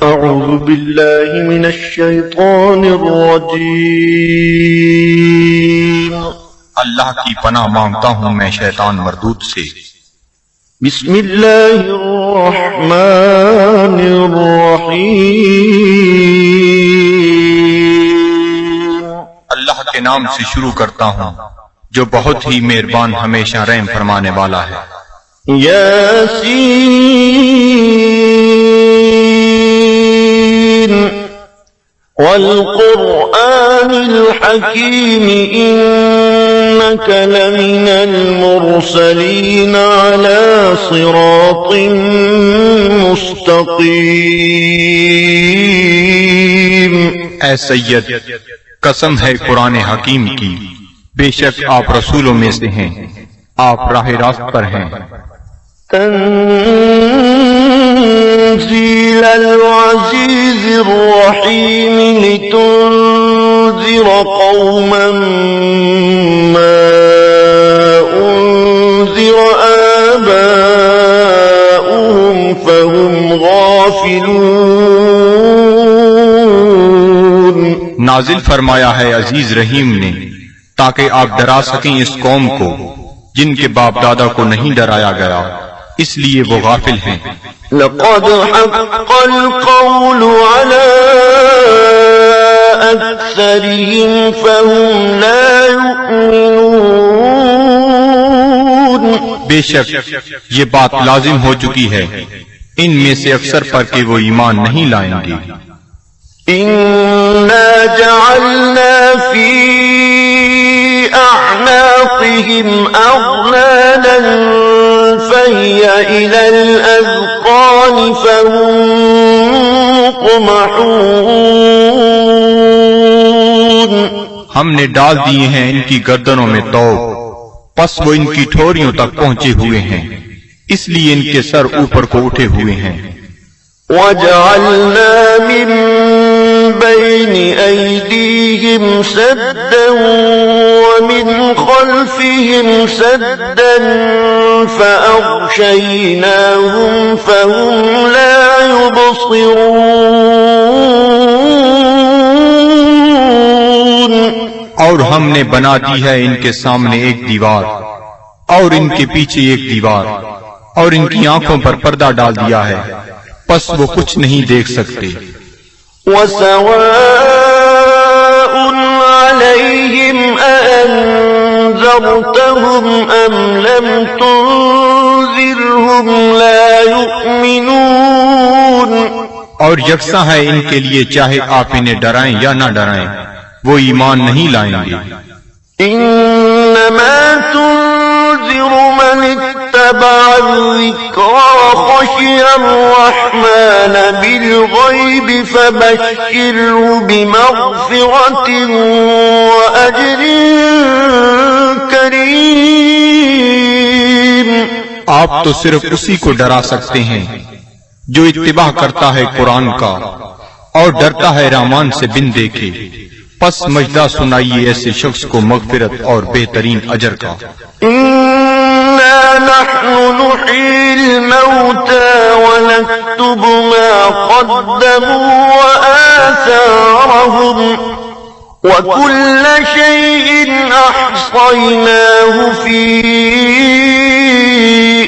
أعوذ بالله من الشيطان الرجيم اللہ کی پناہ مانگتا ہوں میں شیطان مردود سے۔ بسم الله الرحمن الرحيم اللہ کے نام سے شروع کرتا ہوں جو بہت ہی مہربان ہمیشہ رحم فرمانے والا ہے۔ ياسين والقرآن الحكيم إنك لمن المرسلين على صراط مستقيم۔ اے سید، قسم ہے قرآن حکیم کی، بے شک آپ رسولوں میں سے ہیں، آپ راہ راست پر ہیں۔ تنزيل العزيز الرحيم لتنذر قوما ما أنذر آباؤهم فهم غافلون۔ نازل فرمایا ہے عزیز رحیم نے تاکہ آپ ڈرا سکیں اس قوم کو جن کے باپ دادا کو نہیں ڈرایا گیا، اس لیے وہ غافل ہیں۔ لقد حق القول على أكثرهم فهم لا يؤمنون۔ بے شک یہ بات لازم ہو چکی ہے ان میں سے اکثر پر کہ وہ ایمان نہیں لائیں گے۔ إنا جعلنا في أعناقهم أغلالا فهي إلى الأذقان فهم مقمحون۔ ہم نے ڈال دیے ہیں ان کی گردنوں میں توق، پس وہ ان کی ٹھوریوں تک پہنچے ہوئے ہیں، اس لیے ان کے سر اوپر کو اٹھے ہوئے ہیں۔ وَجَعَلْنَا مِن بَيْنِ أَيْدِيهِمْ سَدًّا وَمِنْ خَلْفِهِمْ سَدًّا فَأَغْشَيْنَاهُمْ فَهُمْ لَا يُبْصِرُونَ۔ اور ہم نے بنا دی ہے ان کے سامنے ایک دیوار اور ان کے پیچھے ایک دیوار، اور ان کی آنکھوں پر پردہ ڈال دیا ہے، پس وہ کچھ نہیں دیکھ سکتے۔ وَسَوَاءٌ عَلَيْهِمْ أَأَنذَرْتَهُمْ أَمْ لَمْ تُنذِرْهُمْ لَا يُؤْمِنُونَ۔ اور یکساں ہے ان کے لیے چاہے آپ انہیں ڈرائیں یا نہ ڈرائیں، وہ ایمان نہیں لائیں گے۔ إِنَّمَا تُنذِرُ مَنِ اتَّبَعَ الذِّكْرَ وَخَشِيَ الرَّحْمَنَ بِالْغَيْبِ فَبَشِّرْهُ بِمَغْفِرَةٍ وَأَجْرٍ كَرِيمٍ۔ آپ تو صرف اسی کو ڈرا سکتے ہیں جو اتباع کرتا ہے قرآن کا اور ڈرتا ہے رحمان سے بن دیکھے، پس مجدہ سنائیے ایسے شخص کو مغفرت اور بہترین اجر کا۔ إِنَّا نَحْنُ نُحْيِي الْمَوْتَى وَنَكْتُبُ مَا قَدَّمُوا وَآثَارَهُمْ وَكُلَّ شَيْءٍ أَحْصَيْنَاهُ فِي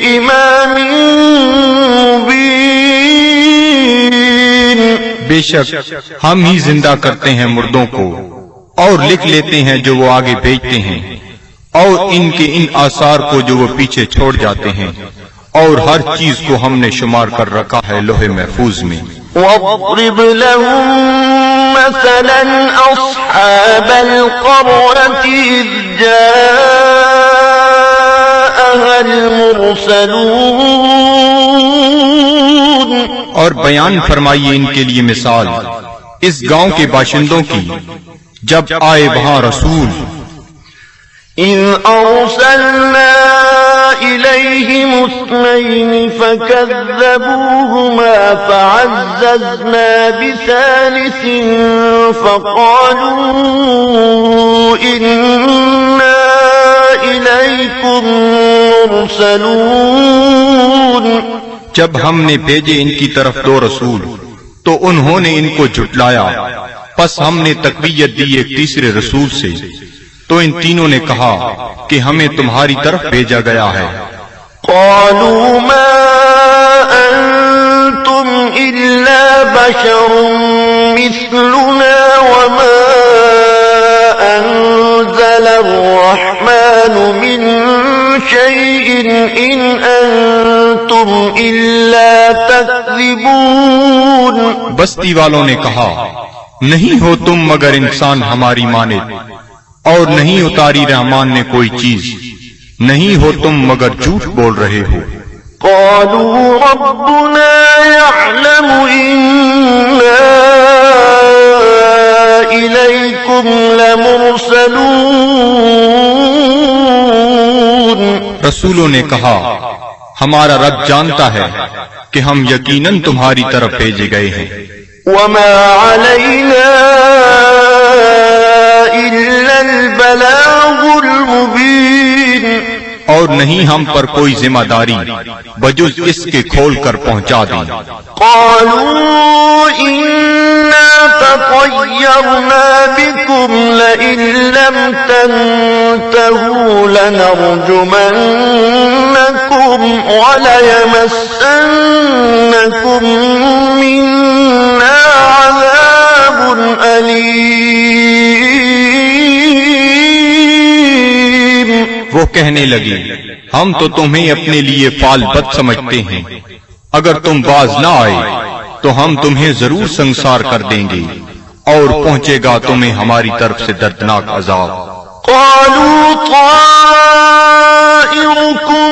إِمَامٍ مُبِينٍ۔ بے شک ہم ہی زندہ کرتے ہیں مردوں کو اور لکھ لیتے ہیں جو وہ آگے بھیجتے ہیں، اور ان کے ان آثار کو جو وہ پیچھے چھوڑ جاتے ہیں، اور ہر چیز کو ہم نے شمار کر رکھا ہے لوح محفوظ میں۔ وَاضْرِبْ لَهُم مَّثَلًا أَصْحَابَ الْقَرْيَةِ إِذْ جَاءَهَا الْمُرْسَلُونَ۔ اور بیان فرمائیے ان کے لیے مثال اس گاؤں کے باشندوں کی جب آئے وہاں رسول۔ إِذْ أَرْسَلْنَا إِلَيْهِمُ اثْنَيْنِ فَكَذَّبُوهُمَا فَعَزَّزْنَا بِثَالِثٍ فَقَالُوا إِنَّا إِلَيْكُمْ مُرْسَلُونَ۔ جب ہم نے بھیجے ان کی طرف دو رسول تو انہوں نے ان کو جھٹلایا، پس ہم نے تقویت دی ایک تیسرے رسول سے، تو ان تینوں نے کہا کہ ہمیں تمہاری طرف بھیجا گیا ہے۔ قالوا ما أنتم إلا بشر مثلنا وما أنزل الرحمن من شيء إن أنتم إلا تكذبون۔ بستی والوں نے کہا، نہیں ہو تم مگر انسان ہماری مانند، اور نہیں اتاری رحمان نے کوئی چیز، نہیں ہو تم مگر جھوٹ بول رہے ہو۔ قالوا ربنا يعلم إنا إليكم لمرسلون۔ رسولوں نے کہا، ہمارا رب جانتا ہے کہ ہم یقیناً تمہاری طرف بھیجے گئے ہیں۔ وما علينا إلا البلاغ المبين۔ اور نہیں ہم پر کوئی ذمہ داری بجز اس کے کھول کر پہنچا دیں۔ قالوا إنا تطيرنا بكم لئن لم تنتهوا لنرجمنكم وليمسنكم منا عذاب أليم۔ وہ کہنے لگی، ہم تو تمہیں اپنے لیے فال بد سمجھتے ہیں، اگر تم باز نہ آئے تو ہم تمہیں ضرور سنسار کر دیں گے، اور پہنچے گا تمہیں ہماری طرف سے دردناک عذاب۔ قالوا طائركم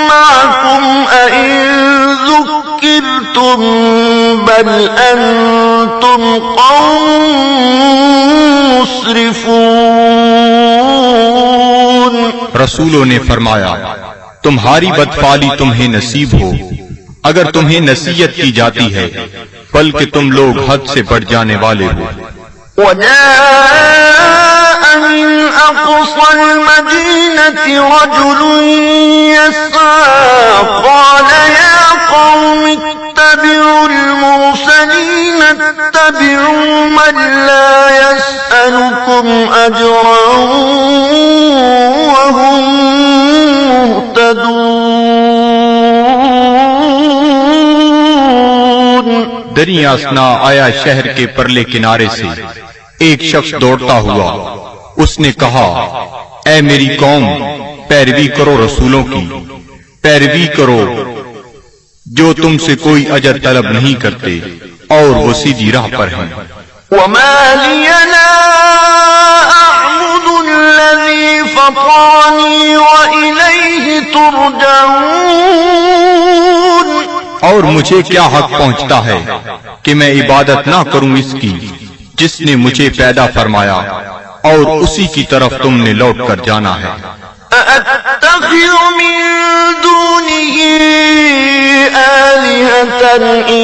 معكم أئن ذكرتم بل أنتم قوم مسرفون۔ رسولوں نے فرمایا، تمہاری بدفعلی تمہیں نصیب ہو اگر تمہیں نصیحت کی جاتی ہے، بلکہ تم لوگ حد سے بڑھ جانے والے ہو۔ وجاء من أقصى المدينة رجل يسعى قال يا قوم اتبعوا المرسلين اتبعوا من لا يسألكم أجرا وهم مهتدون۔ دریا اسنا آیا شہر کے پرلے کنارے سے ایک شخص دوڑتا ہوا، اس نے کہا، اے میری قوم، پیروی کرو رسولوں کی، پیروی کرو جو تم سے کوئی اجر طلب نہیں کرتے اور وہ سیدھی راہ پر ہیں۔ وما لي لا أعبد الذي فطرني وإليه ترجعون۔ اور مجھے کیا حق پہنچتا ہے کہ میں عبادت نہ کروں اس کی جس نے مجھے پیدا فرمایا، اور اسی کی طرف تم نے لوٹ کر جانا ہے۔ أأتخذ من دونه آلهة إن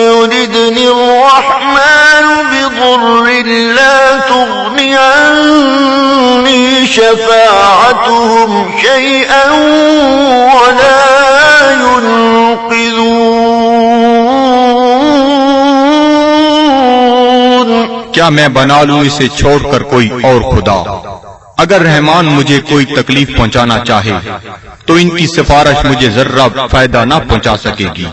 يردني الرحمن بضر لا تغني عني شفاعتهم شيئا ولا ينقذون۔ کیا میں بنا لوں اسے چھوڑ کر کوئی اور خدا؟ اگر رحمان مجھے کوئی تکلیف پہنچانا چاہے تو ان کی سفارش مجھے ذرہ فائدہ نہ پہنچا سکے گی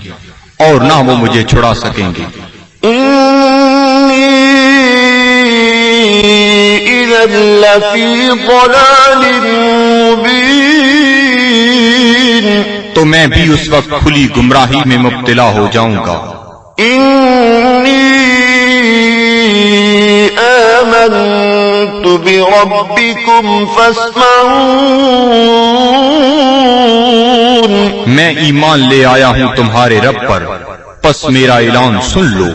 اور نہ وہ مجھے چھڑا سکیں گے۔ إني إذا لفي ضلال مبين۔ تو میں بھی اس وقت کھلی گمراہی میں مبتلا ہو جاؤں گا۔ إني آمنت بربكم فاسمعون۔ میں ایمان لے آیا ہوں تمہارے رب پر، پس میرا اعلان سن لو۔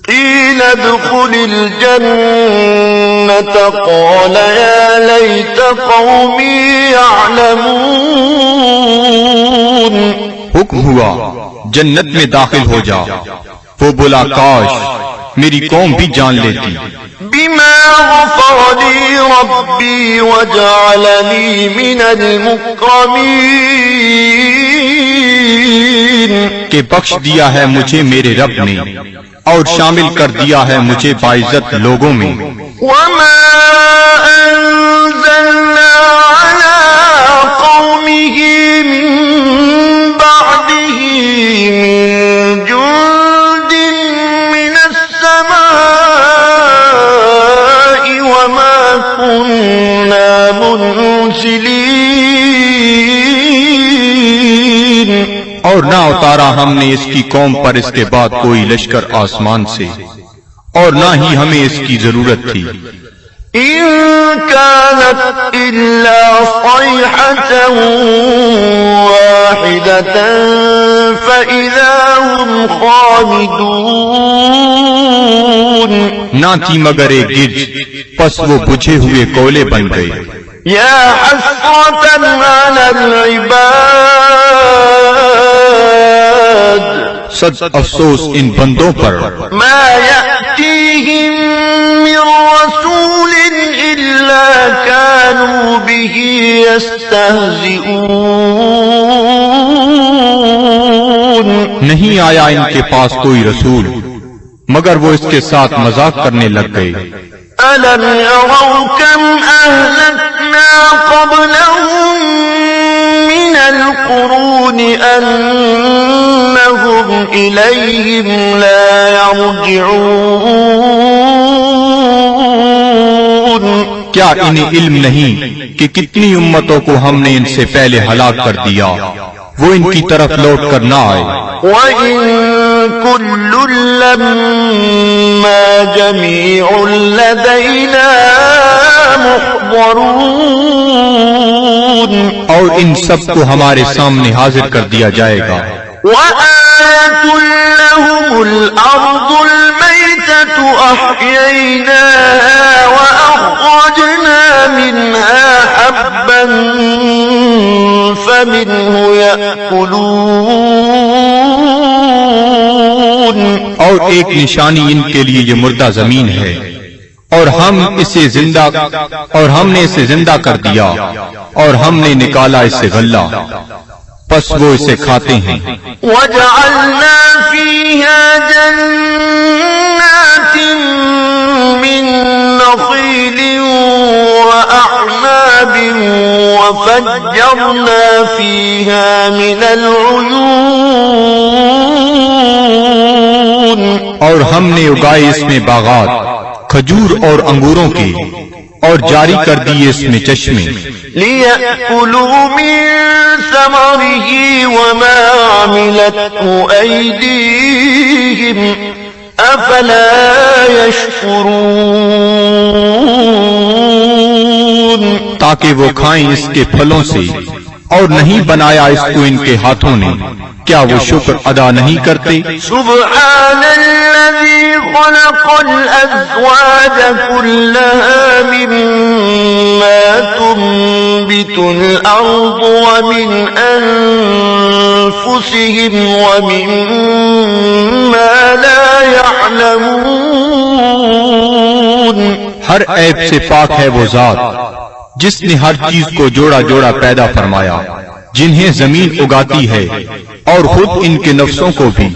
قيل ادخل الجنة قال يا ليت قومي يعلمون۔ حکم ہوا جنت میں داخل ہو جا، وہ بولا کاش میری قوم بھی جان لیتی۔ بما غفر لي ربي وجعلني من المكرمين۔ کہ بخش دیا ہے مجھے میرے رب نے اور شامل کر دیا ہے مجھے باعزت لوگوں میں. وما أنزلنا على قومه من بعده من جند من السماء وما كنا منزلين. اور نہ اتارا ہم نے اس کی قوم پر اس کے بعد کوئی لشکر آسمان سے اور نہ ہی ہمیں اس کی ضرورت تھی. إن كانت إلا صيحة واحدة فإذا هم خامدون. نہ تھی مگر ایک گرج، پس وہ بجھے ہوئے کولے بن گئے. يا حسرة على العباد صد افسوس ان بندوں پر ما يأتيهم من رسول إلا كانوا به يستهزئون. نہیں آیا ان کے پاس کوئی رسول مگر وہ اس کے ساتھ مذاق کرنے لگ گئے. ألم يروا كم أهلكنا قبلهم من القرون أنهم إليهم لا يرجعون. کیا انہیں علم نہیں کہ کتنی امتوں کو ہم نے ان سے پہلے ہلاک کر دیا وہ ان کی طرف لوٹ کر نہ آئے. وَإِن كُلٌّ لَّمَّا جَمِيعٌ لَّدَيْنَا مُحْضَرُونَ. اور ان سب کو ہمارے سامنے حاضر کر دیا جائے گا. وَآيَةٌ لَّهُمُ الْأَرْضُ الْمَيْتَةُ أَحْيَيْنَاهَا وَأَخْرَجْنَا مِنْهَا حَبًّا فَمِنْهُ يَأْكُلُونَ. اور ایک نشانی ان کے لیے یہ مردہ زمین ہے اور ہم نے اسے زندہ کر دیا اور ہم نے نکالا اس سے غلہ پس وہ اسے کھاتے ہیں. وَجَعَلْنَا فِيهَا جَنَّاتٍ مِّن نَّخِيلٍ وَأَعْنَابٍ وَفَجَّرْنَا فِيهَا مِنَ الْعُيُونِ. اور ہم نے اگائے اس میں باغات کھجور اور انگوروں کے اور جاری کر دیے اس میں چشمے. لِيَأْكُلُوا مِن ثَمَرِهِ وَمَا عَمِلَتْهُ أَيْدِيهِمْ أَفَلَا يَشْكُرُونَ. تاکہ وہ کھائیں اس کے پھلوں سے اور نہیں بنایا اس کو ان کے ہاتھوں نے، کیا وہ شکر ادا نہیں کرتے؟ سبحان الذي خلق الأزواج كلها مما تنبت الأرض ومن أنفسهم ومما لا يعلمون. ہر عیب سے پاک ہے وہ ذات جس نے ہر چیز کو جوڑا جوڑا پیدا فرمایا، جنہیں زمین اگاتی ہے اور خود ان کے نفسوں کو بھی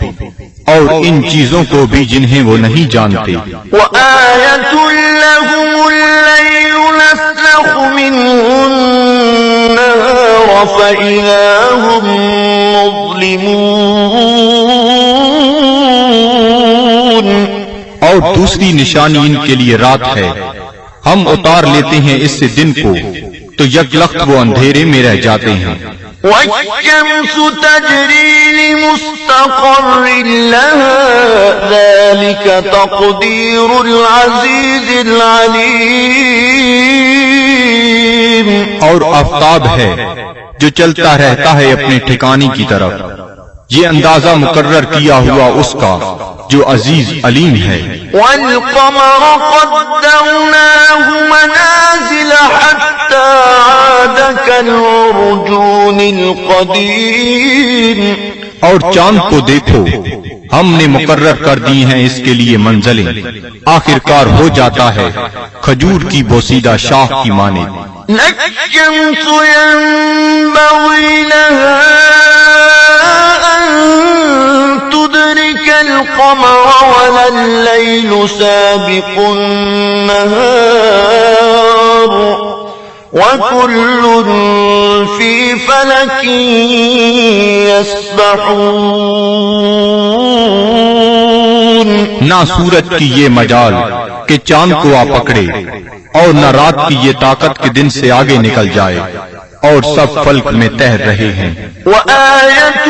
اور ان چیزوں کو بھی جنہیں وہ نہیں جانتے. وَآيَةٌ لَّهُمُ اللَّيْلُ نَسْلَخُ مِنْهُ النَّهَارَ فَإِذَا هُم مُّظْلِمُونَ. اور دوسری نشانی ان کے لیے رات ہے، ہم اتار لیتے ہیں اس سے دن کو تو یک لخت وہ اندھیرے میں رہ جاتے ہیں. وَالشَّمْسُ تَجْرِي لِمُسْتَقَرٍّ لَّهَا ذَلِكَ تَقْدِيرُ الْعَزِيزِ الْعَلِيمِ. اور آفتاب ہے جو چلتا رہتا ہے اپنے ٹھکانے کی طرف، یہ اندازہ مقرر کیا ہوا اس کا جو عزیز علیم ہے. وَالْقَمَرَ قَدَّرْنَاهُ مَنَازِلَ حَتَّى عَادَ كَالْعُرْجُونِ الْقَدِيمِ. اور چاند کو دیکھو، ہم نے مقرر کر دی ہیں اس کے لیے منزلیں، آخر کار ہو جاتا ہے کھجور کی بوسیدہ شاخ کی مانند. لَلشَّمْسُ يَنبَغِي لَهَا أَن تدرك القمر ولا الليل سابق النهار وكل في فلك يسبحون. نہ سورج کی یہ مجال کہ چاند کو آ پکڑے، اور نہ رات کی یہ طاقت کہ دن سے آگے نکل جائے، اور سب فلک میں تیر رہے ہیں. وآية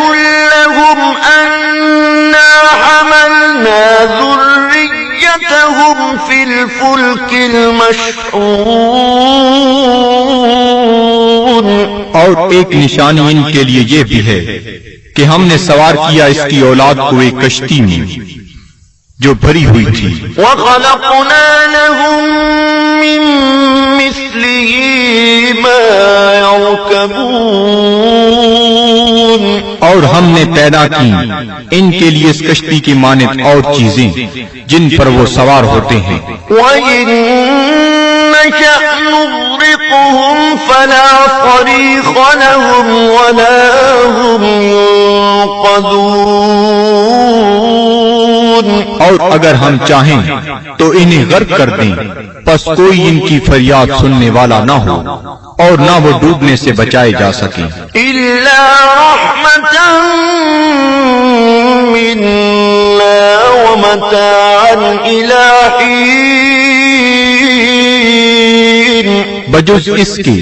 لهم أنا حملنا ذريتهم في الفلك المشحون. اور ایک نشانی ان کے لیے یہ بھی ہے کہ ہم نے سوار کیا اس کی اولاد کو ایک کشتی میں جو بھری ہوئی تھی. وخلقنا لهم من مثله ما يركبون. اور ہم نے پیدا کی ان کے لیے اس کشتی کی مانند اور چیزیں جن پر وہ سوار ہوتے ہیں. وَإِن نَّشَأْ نُغْرِقْهُمْ فَلَا صَرِيخَ لَهُمْ وَلَا هُمْ يُنقَذُونَ. اور اگر ہم چاہیں تو انہیں غرق کر دیں، پس کوئی ان کی فریاد سننے والا نہ ہو اور نہ وہ ڈوبنے سے بچائے جا سکیں. إِلَّا رَحْمَةً مِّنَّا وَمَتَاعًا إِلَىٰ حِينٍ. بجز اس کے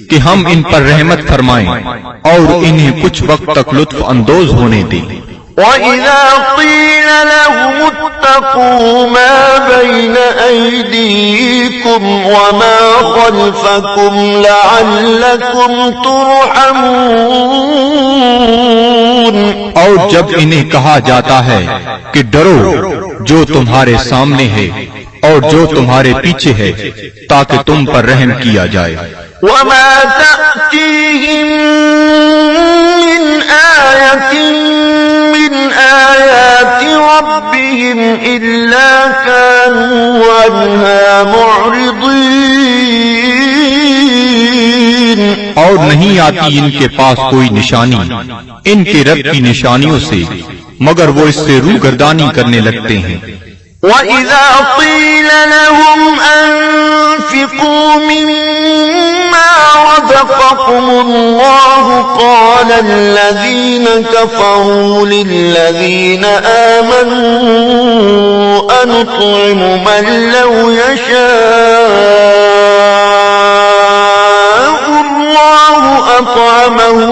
کہ ہم ان پر رحمت فرمائیں اور انہیں کچھ وقت تک لطف اندوز ہونے دیں. وَإِذَا قِيلَ لَهُمُ اتَّقُوا مَا بَيْنَ أَيْدِيكُمْ وَمَا خَلْفَكُمْ لَعَلَّكُمْ تُرْحَمُونَ. اور جب انہیں کہا جاتا ہے کہ ڈرو جو تمہارے سامنے ہے اور جو تمہارے پیچھے ہے تاکہ تم پر رحم کیا جائے. وَمَا تَأْتِيهِم مِّنْ آيَةٍ مِّنْ آيَاتِ رَبِّهِمْ إِلَّا كَانُوا عَنْهَا مُعْرِضِينَ. اور نہیں آتی ان کے پاس کوئی نشانی ان کے رب کی نشانیوں سے مگر وہ اس سے روگردانی کرنے لگتے ہیں. وَإِذَا قِيلَ لَهُمْ أَنفِقُوا مِمَّا رَزَقَكُمُ اللَّهُ قَالَ الَّذِينَ كَفَرُوا لِلَّذِينَ آمَنُوا أَنُطْعِمُ مَن لَّوْ يَشَاءُ اللَّهُ أَطْعَمَهُ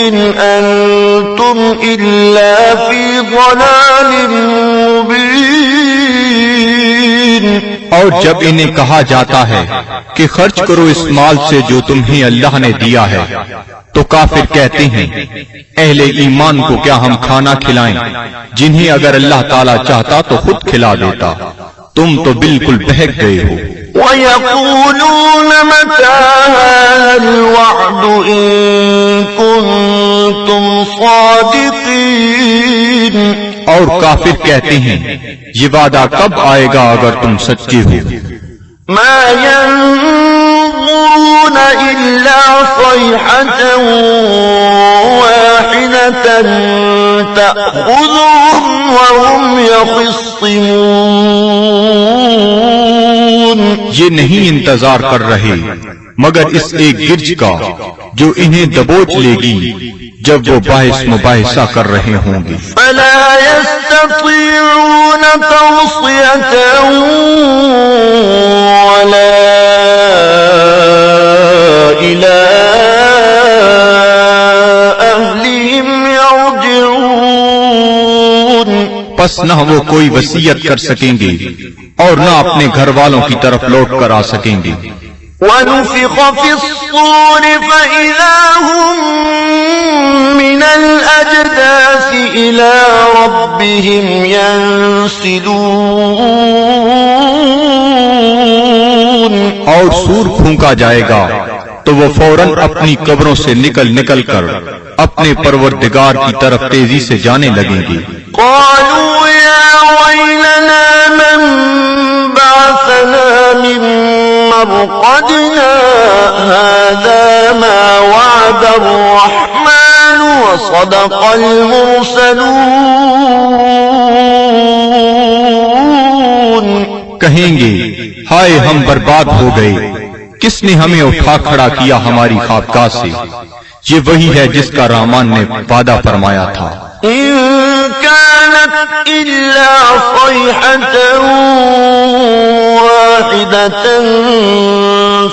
إِنْ أَنتُمْ إِلَّا فِي ضَلَالٍ مُبِينٍ. اور جب انہیں کہا جاتا ہے کہ خرچ کرو اس مال سے جو تمہیں اللہ نے دیا ہے تو کافر کہتے ہیں اہل ایمان کو کیا ہم کھانا کھلائیں جنہیں اگر اللہ تعالیٰ چاہتا تو خود کھلا دیتا. تم تو بالکل بہک گئے ہو. وَيَقُولُونَ مَتَىٰ هَٰذَا الْوَعْدُ إِن كُنتُمْ صَادِقِينَ. اور کافر کہتے ہیں یہ وعدہ کب آئے گا اگر تم سچے ہو. مَا يَنظُرُونَ إِلَّا صَيْحَةً وَاحِدَةً تَأْخُذُهُمْ وَهُمْ يَخِصِّمُونَ. یہ نہیں انتظار کر رہے مگر اس ایک گرج کا جو انہیں دبوچ لے گی جب وہ باعث مباحثہ کر رہے ہوں گے. فَلَا يَسْتَطِيعُونَ تَوْصِيَةً وَلَا إِلَىٰ أَهْلِهِمْ يَرْجِعُونَ. پس نہ وہ کوئی وصیت کر سکیں گے اور نہ اپنے گھر والوں کی طرف لوٹ کر آ سکیں گے. وَنُفِخَ فِي الصُّورِ فَإِذَا هُم مِّنَ الْأَجْدَاثِ إِلَىٰ رَبِّهِمْ يَنسِلُونَ. اور سور پھونکا جائے گا تو وہ فوراً اپنی قبروں سے نکل کر اپنے پروردگار کی طرف تیزی سے جانے لگیں گے. قَالُوا يَا وَيْلَنَا مَن بَعَثَنَا مِن مَّرْقَدِنَا هَٰذَا مَا وَعَدَ الرَّحْمَٰنُ وصدق المرسلون. کہیں گے ہائے ہم برباد ہو گئے، کس نے ہمیں اٹھا کھڑا کیا ہماری خوابگاہ سے؟ یہ وہی ہے جس کا رحمان نے وعدہ فرمایا تھا. إن كانت إلا صيحة واحدة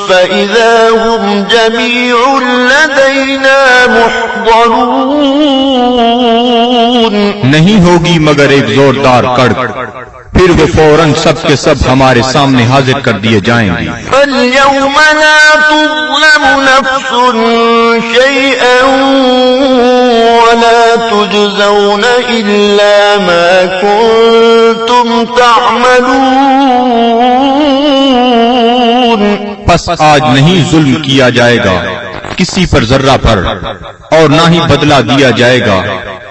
فإذا هم جميع لدينا محضرون. نہیں ہوگی مگر ایک زوردار کڑک، پھر وہ فوراً سب کے سب ہمارے سامنے حاضر کر دیے جائیں گے. فاليوم لا تظلم نفس شيئا ولا تجزون إلا ما كنتم تعملون. پس آج نہیں ظلم کیا جائے گا کسی پر ذرہ پر، اور نہ ہی بدلہ دیا جائے گا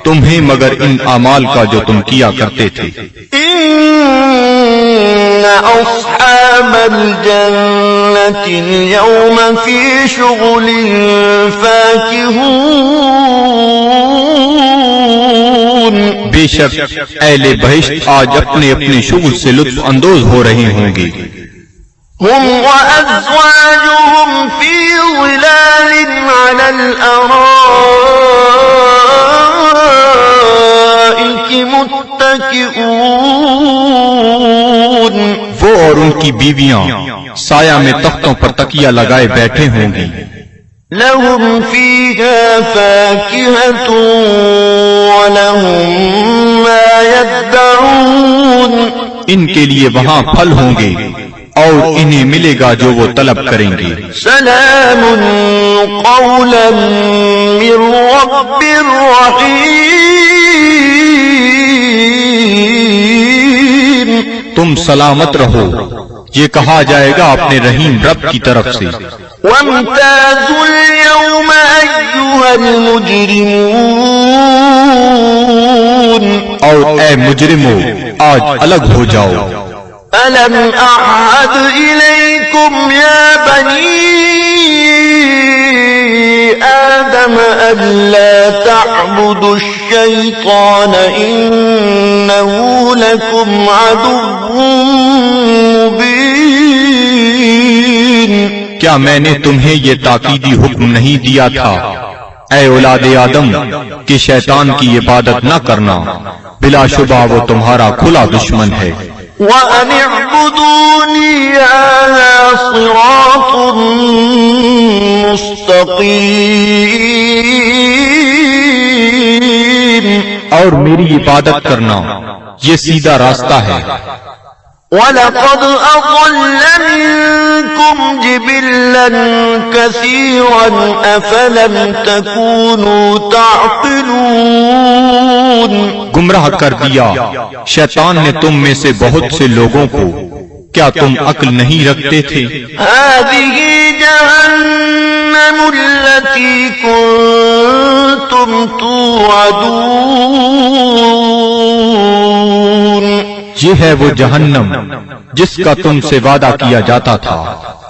تمہیں مگر ان اعمال کا جو تم کیا کرتے تھے. إن أصحاب الجنة اليوم في شغل فاكهون. بے شک اہل بہشت آج اپنے اپنے شغل سے لطف اندوز ہو رہے ہوں گے. هم وأزواجهم في ظلال على الأرائك متكئون. وہ اور ان کی بیویاں سایہ میں تختوں پر تکیہ لگائے بیٹھے ہوں گی. لهم فيها فاكهة ولهم ما يدعون. ان کے لیے وہاں پھل ہوں گے اور انہیں ملے گا جو وہ طلب کریں گے. سلام قولا من رب رحیم. تم سلامت رہو، یہ کہا جائے گا اپنے رحیم رب کی طرف سے. وامتازوا اليوم أيها المجرمون. اور اے مجرمو آج الگ ہو جاؤ. ألم أعهد إليكم يا بني آدم ألا تعبدوا الشيطان إنه لكم عدو مبين. کیا میں نے تمہیں یہ تاکیدی حکم نہیں دیا تھا اے اولاد آدم کہ شیطان کی عبادت نہ کرنا، بلا شبہ وہ تمہارا کھلا دشمن ہے. وَأَنِ اعْبُدُونِي هَذَا صِرَاطٌ مُسْتَقِيمٌ. اور میری عبادت کرنا یہ سیدھا راستہ ہے. وَلَقَدْ أَضَلَّ مِنكُمْ جِبِلًّا كَثِيرًا أَفَلَمْ تَكُونُوا تَعْقِلُونَ. گمراہ کر دیا شیطان نے تم میں سے بہت سے لوگوں کو، کیا تم عقل نہیں رکھتے تھے؟ هَذِهِ جَهَنَّمُ الَّتِي كُنتُمْ تُوعَدُونَ. یہ ہے وہ جہنم جس کا تم سے وعدہ کیا جاتا تھا.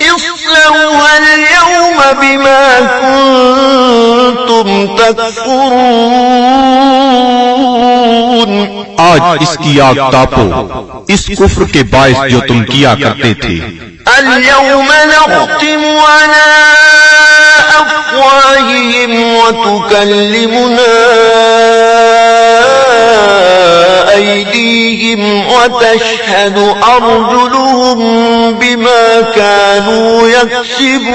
اصلوها اليوم بما كنتم تكفرون. آج اس کی آگ تاپو اس کفر کے باعث جو تم کیا کرتے تھے. اليوم نختم على أفواههم وتكلمنا أيديهم وتشهد أرجلهم بما كانوا يكسبون.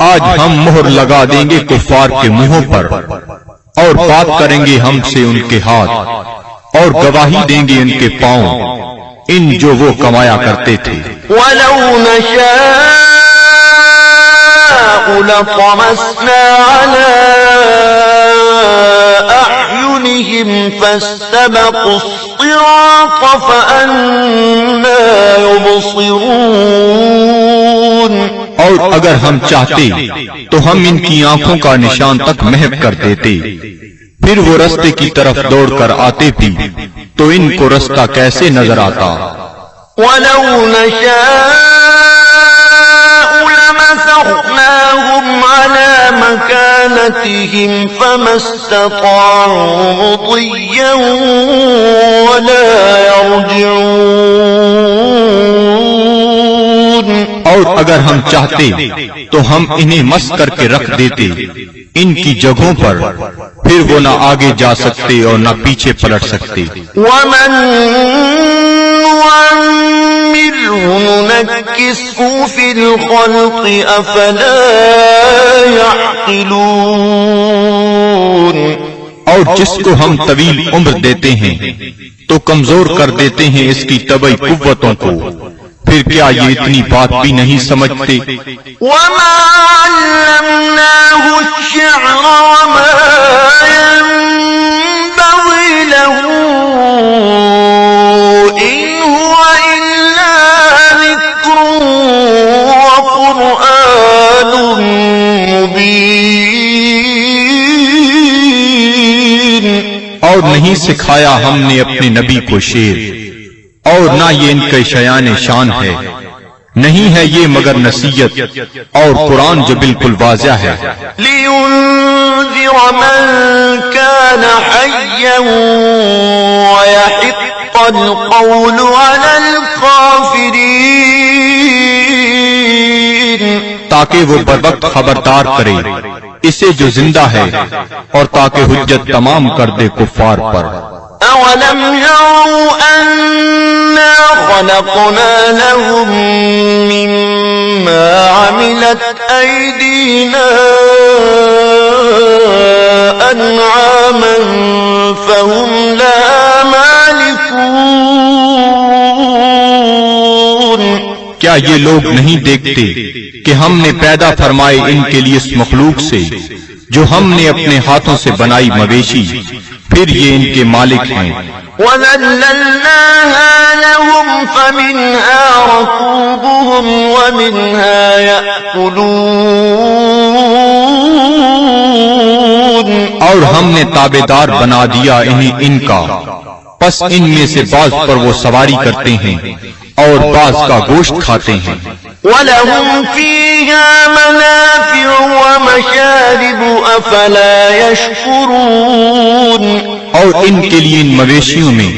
آج ہم مہر لگا دیں گے کفار کے منہوں پر، اور بات کریں گے ہم سے ان کے ہاتھ، اور گواہی دیں گے ان کے پاؤں ان جو وہ کمایا کرتے تھے. وَلَوْ نَشَاءُ لَطَمَسْنَا عَلَىٰ أَعْيُنِهِمْ فَاسْتَبَقُوا الصِّرَاطَ فَأَنَّىٰ يُبْصِرُونَ. اور اگر ہم چاہتے تو ہم ان کی آنکھوں کا نشان تک محو کر دیتے، پھر وہ رستے کی طرف دوڑ کر آتے بھی تو ان کو رستہ کیسے نظر آتا. وَلَوْ نَشَاءُ لَمَسَخْنَاهُمْ عَلَىٰ مكانتهم فما استطاعوا مضيا ولا يرجعون. اور اگر ہم چاہتے تو ہم انہیں مس کر کے رکھ دیتے ان کی جگہوں پر، پھر وہ نہ آگے جا سکتے اور نہ پیچھے پلٹ سکتے. ومن نعمره ننكسه في الخلق أفلا يعقلون. اور جس کو ہم طویل عمر دیتے ہیں تو کمزور کر دیتے ہیں اس کی طبعی قوتوں کو، پھر کیا یہ اتنی بات بھی نہیں سمجھتے؟ وما علمناه الشعر وما ينبغي له إن هو إلا ذكر وقرآن مبين. اور نہیں سکھایا ہم نے اپنے نبی کو شعر، اور نہ یہ ان کے شیان شان ہے، نہیں ہے یہ مگر نصیحت اور قرآن جو بالکل واضح ہے. لِيُنذِرَ مَن كَانَ حَيًّا وَيَحِقَّ الْقَوْلُ عَلَى الْكَافِرِينَ. تاکہ وہ بروقت خبردار کرے اسے جو زندہ ہے، اور تاکہ حجت تمام کر دے کفار پر. أَوَلَمْ يَرَوْا أَنَّا خَلَقْنَا لَهُم مِّمَّا عَمِلَتْ أَيْدِينَا أَنْعَامًا فَهُمْ لَهَا مَالِكُونَ. کیا یہ لوگ نہیں دیکھتے کہ ہم نے پیدا فرمائے ان کے لیے اس مخلوق سے جو ہم نے اپنے ہاتھوں سے بنائی مویشی، پھر یہ ان کے مالک ہیں. وَذَلَّلْنَاهَا لَهُمْ فَمِنْهَا رَكُوبُهُمْ وَمِنْهَا يَأْكُلُونَ. اور ہم نے تابعدار بنا دیا انہیں ان کا، پس ان میں سے بعض پر وہ سواری کرتے ہیں اور بعض کا گوشت کھاتے ہیں. وَلَهُمْ فِيهَا مَنَافِعُ وَمَشَارِبُ أَفَلَا يَشْكُرُونَ. اور ان کے لیے ان مویشیوں میں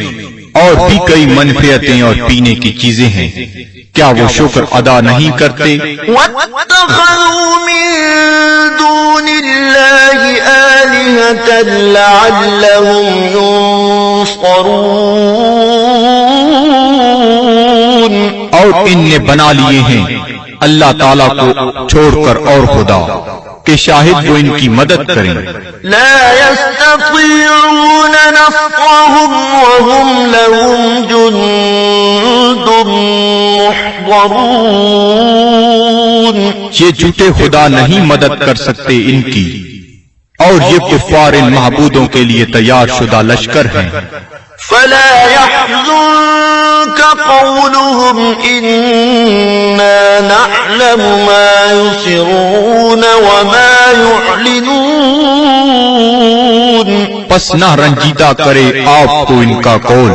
اور بھی کئی منفعتیں اور پینے کی چیزیں ہیں، کیا وہ شکر ادا نہیں کرتے؟ وَاتَّخَذُوا مِن دُونِ اللَّهِ آلِهَةً لَعَلَّهُمْ يُنصَرُونَ. اور ان نے بنا لیے ہیں اللہ تعالیٰ کو چھوڑ کر اور خدا کہ شاہد وہ ان کی مدد کریں. لا يستطيعون نصرهم وهم لهم جند محضرون. یہ جھوٹے خدا نہیں مدد کر سکتے ان کی، اور یہ کفار ان معبودوں کے لیے تیار شدہ لشکر ہیں. فلا يحزنك قولهم إنا نعلم ما يسرون وما يعلنون. پس نہ رنجیدہ کرے آپ کو ان کا قول،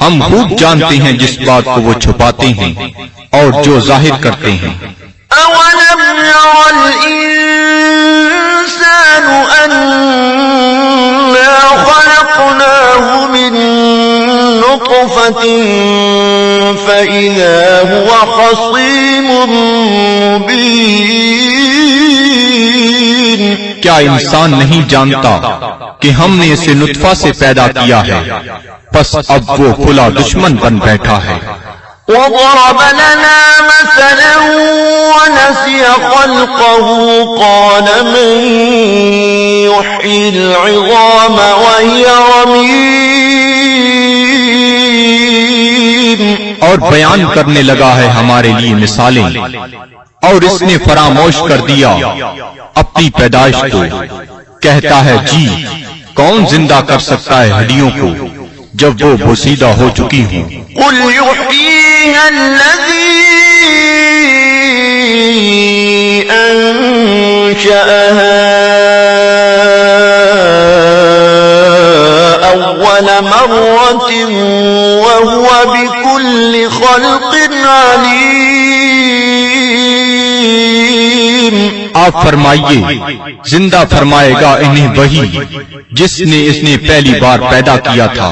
ہم خوب جانتے ہیں جس بات کو وہ چھپاتے ہیں اور جو ظاہر کرتے ہیں. أولم ير الإنسان أنا خلقناه من نطفة فإذا هو خصيم مبين. کیا انسان نہیں جانتا کہ ہم نے اسے نطفہ سے پیدا کیا ہے، پس اب وہ کھلا دشمن بن بیٹھا ہے. وضرب لنا مثلا ونسي خلقه قال من يحيي العظام وهي رميم. اور بیان کرنے لگا ہے ہمارے لیے مثالیں، اور اس نے فراموش کر دیا اپنی پیدائش کو. کہتا ہے جی کون زندہ کر سکتا ہے ہڈیوں کو جب وہ بوسیدہ ہو چکی ہوں. قل يحييها الذي أنشأها أول مرة وهو بكل خلق عليم. آپ فرمائیے زندہ فرمائے گا انہیں وہی جس نے اس نے پہلی بار پیدا کیا تھا،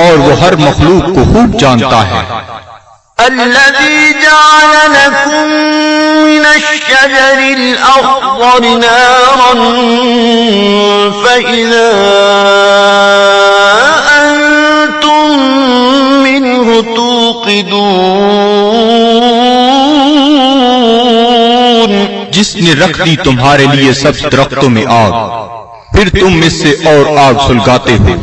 اور وہ ہر مخلوق کو خوب جانتا ہے۔ الذي جعل لكم من الشجر الأخضر نارا فإذا أنتم منه توقدون، جس نے رکھ دی تمہارے لیے سبز درختوں میں آگ، پھر تم اس سے اور آگ سلگاتے ہو۔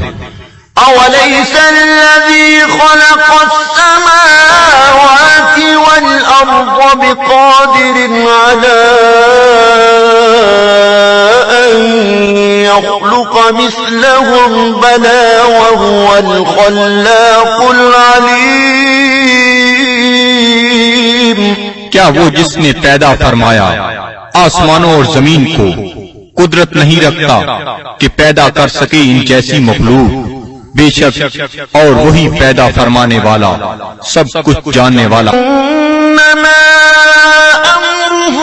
أوليس الذي خلق السماوات والأرض بقادر على أن يخلق مثلهم بلى وهو الخلاق العليم۔ کیا وہ جس نے پیدا فرمایا آسمانوں اور زمین کو قدرت نہیں رکھتا کہ پیدا کر سکے ان جیسی مخلوق؟ بے شک اور وہی پیدا فرمانے والا، سب کچھ جاننے والا۔ انما امره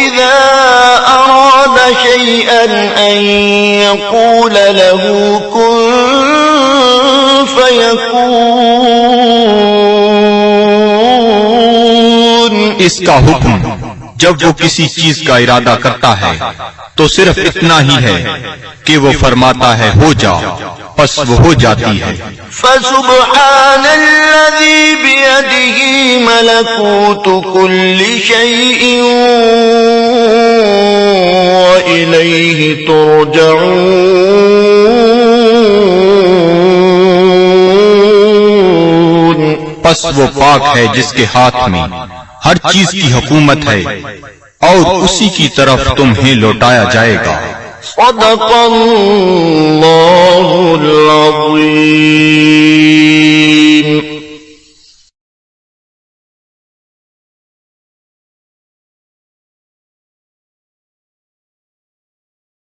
اذا اراد شيئا ان يقول له كن فيكون۔ اس کا حکم جب وہ کسی چیز کا ارادہ کرتا ہے تو صرف اتنا ہی ہے کہ وہ فرماتا ہے ہو جا، پس وہ ہو جاتی ہے۔ فسبحان الذي بيده ملكوت كل شيء وإليه ترجعون۔ پس وہ پاک ہے جس کے ہاتھ میں ہر چیز کی حکومت ہے، اور اسی کی طرف تمہیں لوٹایا جائے گا۔ صدق اللہ العظیم۔